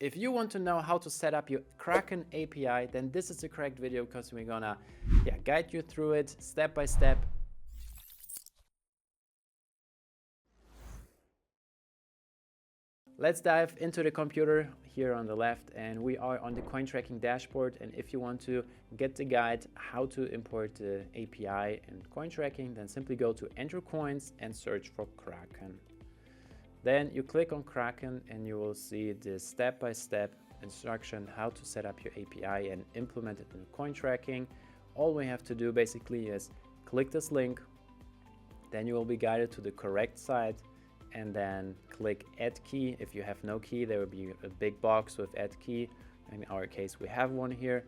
If you want to know how to set up your Kraken API, then this is the correct video, because we're gonna guide you through it step by step. Let's dive into the computer here on the left, and we are on the CoinTracking dashboard. And if you want to get the guide how to import the API in CoinTracking, then simply go to Enter Coins and search for Kraken. Then you click on Kraken and you will see the step-by-step instruction how to set up your API and implement it in CoinTracking. All we have to do basically is click this link, then you will be guided to the correct site, and then click Add Key. If you have no key, there will be a big box with Add Key. In our case, we have one here.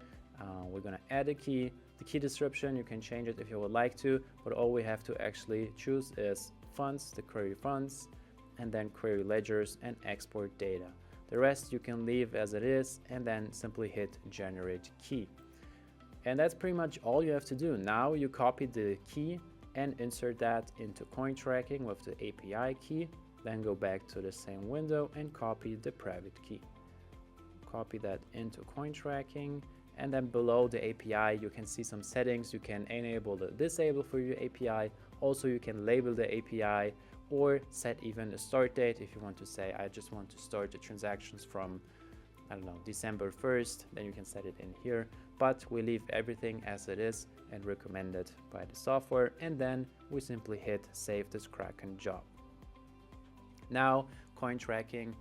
We're gonna add a key. The key description, you can change it if you would like to, but all we have to actually choose is funds, the query funds, and then query ledgers and export data. The rest you can leave as it is, and then simply hit generate key. And that's pretty much all you have to do. Now you copy the key and insert that into CoinTracking with the API key. Then go back to the same window and copy the private key. Copy that into CoinTracking, and then below the API you can see some settings. You can enable the disable for your API. Also, you can label the API or set even a start date. If you want to say, I just want to start the transactions from, I don't know, December 1st, then you can set it in here. But we leave everything as it is and recommended by the software, and then we simply hit save this Kraken job. Now CoinTracking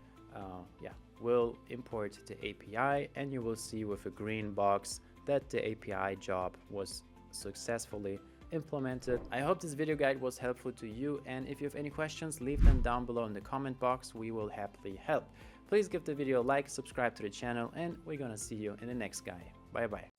will import the API, and you will see with a green box that the API job was successfully implemented. I hope this video guide was helpful to you, and if you have any questions, leave them down below in the comment box. We will happily help. Please give the video a like, subscribe to the channel, and we're gonna see you in the next guide. Bye bye.